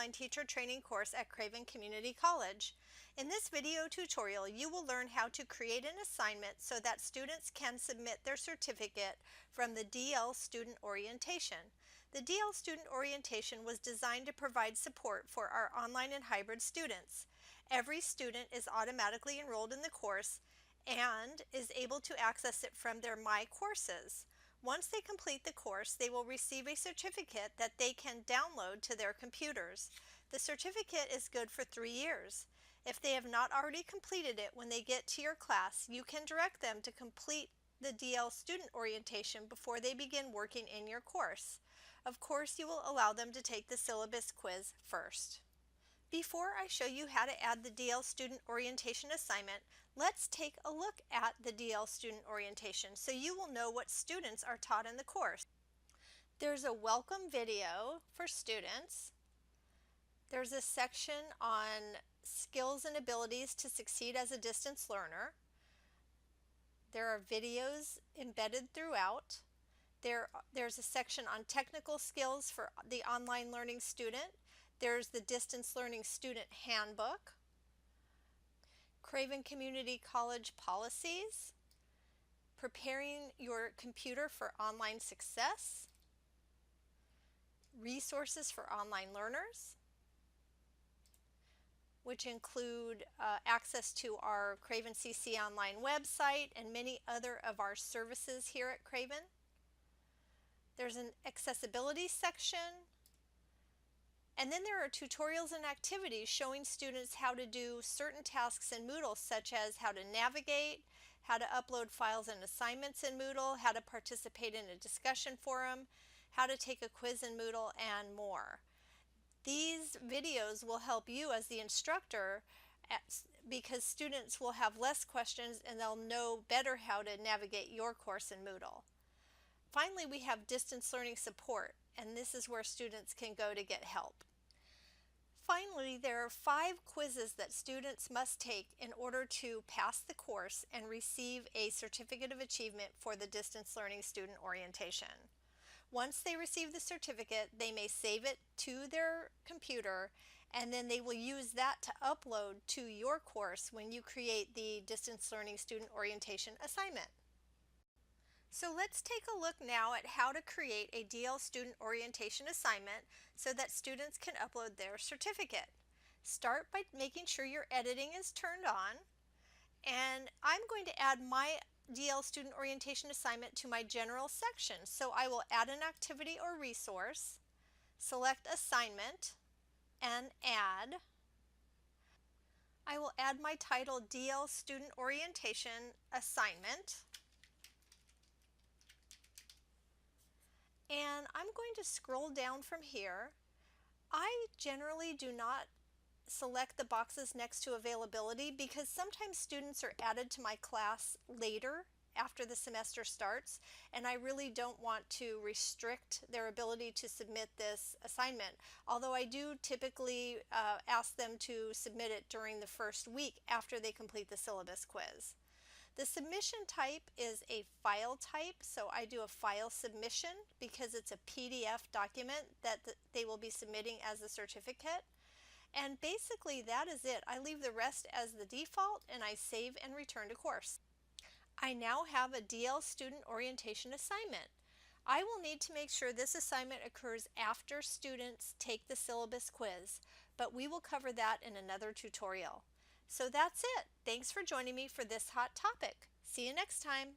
online teacher training course at Craven Community College. In this video tutorial, you will learn how to create an assignment so that students can submit their certificate from the DL Student Orientation. The DL Student Orientation was designed to provide support for our online and hybrid students. Every student is automatically enrolled in the course and is able to access it from their My Courses. Once they complete the course, they will receive a certificate that they can download to their computers. The certificate is good for 3 years. If they have not already completed it when they get to your class, you can direct them to complete the DL Student Orientation before they begin working in your course. Of course, you will allow them to take the syllabus quiz first. Before I show you how to add the DL Student Orientation assignment, let's take a look at the DL Student Orientation so you will know what students are taught in the course. There's a welcome video for students. There's a section on skills and abilities to succeed as a distance learner. There are videos embedded throughout. There's a section on technical skills for the online learning student. There's the Distance Learning Student Handbook, Craven Community College Policies, Preparing Your Computer for Online Success, Resources for Online Learners, which include access to our Craven CC Online website and many other of our services here at Craven. There's an accessibility section. And then there are tutorials and activities showing students how to do certain tasks in Moodle, such as how to navigate, how to upload files and assignments in Moodle, how to participate in a discussion forum, how to take a quiz in Moodle, and more. These videos will help you as the instructor because students will have less questions and they'll know better how to navigate your course in Moodle. Finally, we have distance learning support, and this is where students can go to get help. Finally, there are 5 quizzes that students must take in order to pass the course and receive a certificate of achievement for the Distance Learning Student Orientation. Once they receive the certificate, they may save it to their computer, and then they will use that to upload to your course when you create the Distance Learning Student Orientation assignment. So let's take a look now at how to create a DL Student Orientation assignment so that students can upload their certificate. Start by making sure your editing is turned on, and I'm going to add my DL Student Orientation assignment to my General section. So I will add an activity or resource, select Assignment, and Add. I will add my title DL Student Orientation Assignment. And I'm going to scroll down from here. I generally do not select the boxes next to availability because sometimes students are added to my class later after the semester starts, and I really don't want to restrict their ability to submit this assignment, although I do typically ask them to submit it during the first week after they complete the syllabus quiz. The submission type is a file type, so I do a file submission because it's a PDF document that they will be submitting as a certificate. And basically that is it. I leave the rest as the default and I save and return to course. I now have a DL Student Orientation assignment. I will need to make sure this assignment occurs after students take the syllabus quiz, but we will cover that in another tutorial. So that's it. Thanks for joining me for this hot topic. See you next time.